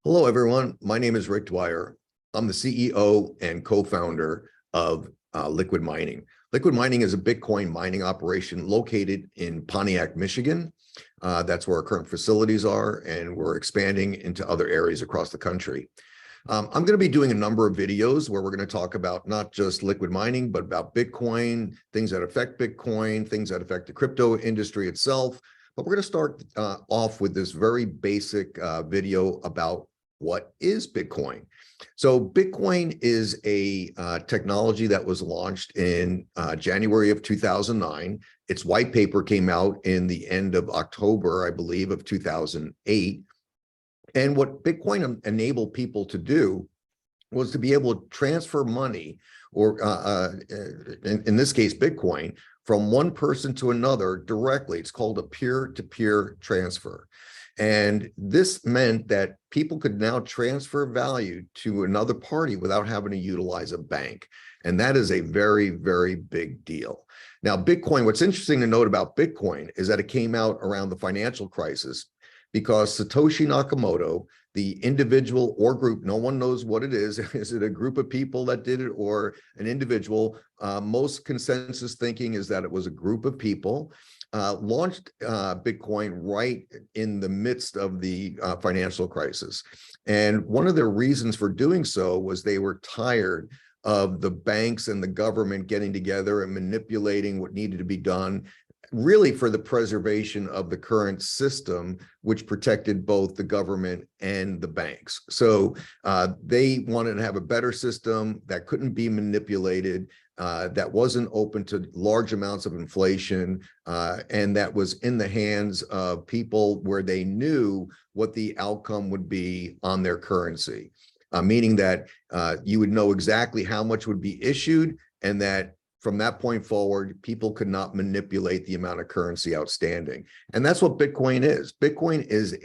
Hello, everyone. My name is Rick Dwyer. I'm the CEO and co-founder of Liquid Mining. Liquid Mining is a Bitcoin mining operation located in Pontiac, Michigan. That's where our current facilities are, and we're expanding into other areas across the country. I'm going to be doing a number of videos where we're going to talk about not just liquid mining, but about Bitcoin, things that affect Bitcoin, things that affect the crypto industry itself. But we're going to start off with this very basic video about what is Bitcoin. So Bitcoin is a technology that was launched in January of 2009. Its white paper came out in the end of October, I believe, of 2008. And what Bitcoin enabled people to do was to be able to transfer money, or in this case, Bitcoin, from one person to another directly. It's called a peer-to-peer transfer. And this meant that people could now transfer value to another party without having to utilize a bank. And that is a very, very big deal. Now, Bitcoin, what's interesting to note about Bitcoin is that it came out around the financial crisis because Satoshi Nakamoto, the individual or group, no one knows what it is. Is it a group of people that did it or an individual? Most consensus thinking is that it was a group of people. Launched Bitcoin right in the midst of the financial crisis. And one of the reasons for doing so was they were tired of the banks and the government getting together and manipulating what needed to be done, really for the preservation of the current system, which protected both the government and the banks. So they wanted to have a better system that couldn't be manipulated, that wasn't open to large amounts of inflation, and that was in the hands of people where they knew what the outcome would be on their currency, meaning that you would know exactly how much would be issued, and that from that point forward, people could not manipulate the amount of currency outstanding. And that's what Bitcoin is. Bitcoin is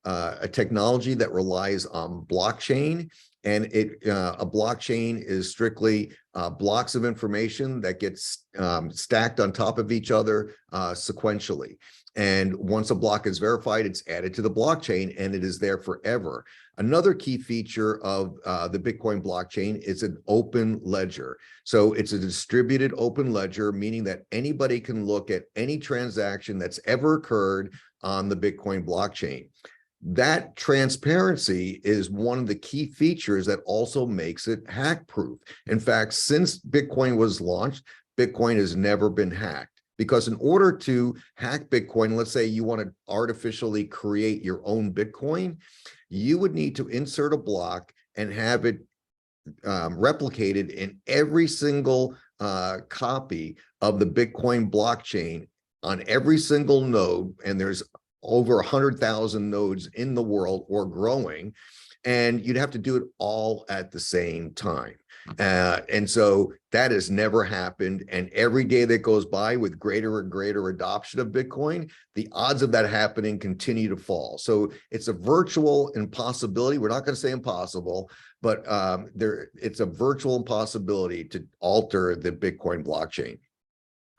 a technology that relies on blockchain. And a blockchain is strictly blocks of information that gets stacked on top of each other sequentially. And once a block is verified, it's added to the blockchain and it is there forever. Another key feature of the Bitcoin blockchain is an open ledger. So it's a distributed open ledger, meaning that anybody can look at any transaction that's ever occurred on the Bitcoin blockchain. That transparency is one of the key features that also makes it hack-proof. In fact, since Bitcoin was launched, Bitcoin has never been hacked. Because in order to hack Bitcoin, let's say you want to artificially create your own Bitcoin, you would need to insert a block and have it replicated in every single copy of the Bitcoin blockchain on every single node. And there's over 100,000 nodes in the world or growing, and you'd have to do it all at the same time. And so that has never happened. And every day that goes by with greater and greater adoption of Bitcoin, the odds of that happening continue to fall. So it's a virtual impossibility. We're not going to say impossible, but it's a virtual impossibility to alter the Bitcoin blockchain.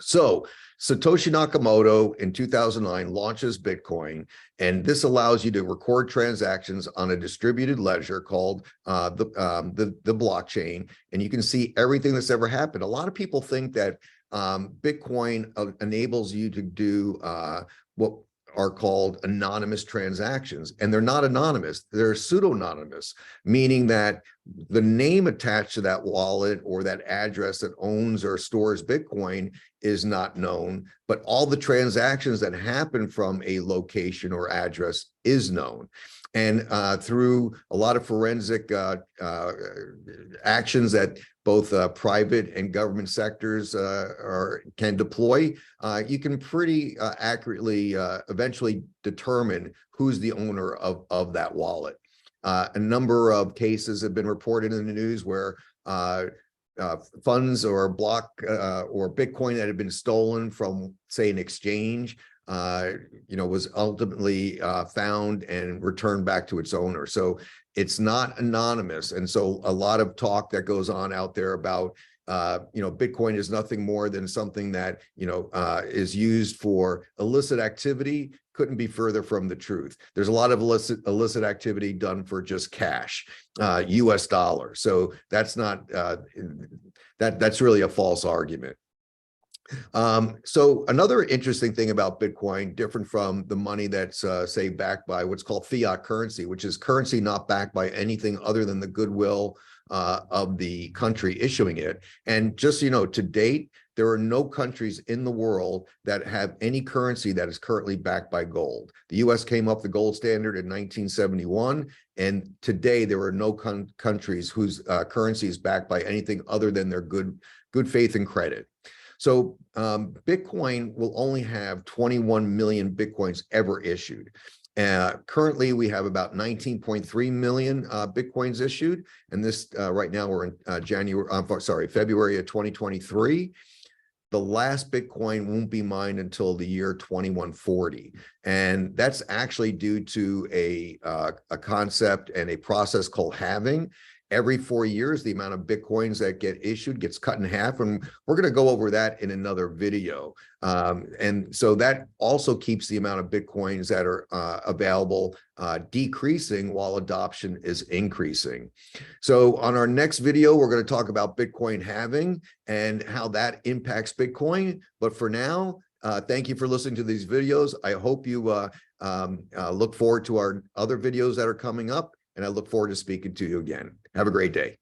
So Satoshi Nakamoto in 2009 launches Bitcoin, and this allows you to record transactions on a distributed ledger called the blockchain, and you can see everything that's ever happened. A lot of people think that Bitcoin enables you to do what are called anonymous transactions, and they're not anonymous, they're pseudo-anonymous, meaning that the name attached to that wallet or that address that owns or stores Bitcoin is not known, but all the transactions that happen from a location or address is known. And through a lot of forensic actions that both private and government sectors can deploy, you can pretty accurately eventually determine who's the owner of that wallet. A number of cases have been reported in the news where funds or block or Bitcoin that had been stolen from, say, an exchange, was ultimately found and returned back to its owner. So it's not anonymous. And so a lot of talk that goes on out there about Bitcoin is nothing more than something that, is used for illicit activity. Couldn't be further from the truth. There's a lot of illicit activity done for just cash, US dollar. So that's not, that's really a false argument. So another interesting thing about Bitcoin, different from the money that's say backed by what's called fiat currency, which is currency not backed by anything other than the goodwill of the country issuing it. And just, to date, there are no countries in the world that have any currency that is currently backed by gold. The US came up the gold standard in 1971, and today there are no countries whose currency is backed by anything other than their good faith and credit. So Bitcoin will only have 21 million Bitcoins ever issued. Currently, we have about 19.3 million Bitcoins issued. And this right now we're in February of 2023. The last Bitcoin won't be mined until the year 2140. And that's actually due to a concept and a process called halving. Every 4 years, the amount of Bitcoins that get issued gets cut in half. And we're going to go over that in another video. And so that also keeps the amount of Bitcoins that are available decreasing while adoption is increasing. So on our next video, we're going to talk about Bitcoin halving and how that impacts Bitcoin. But for now, thank you for listening to these videos. I hope you look forward to our other videos that are coming up. And I look forward to speaking to you again. Have a great day.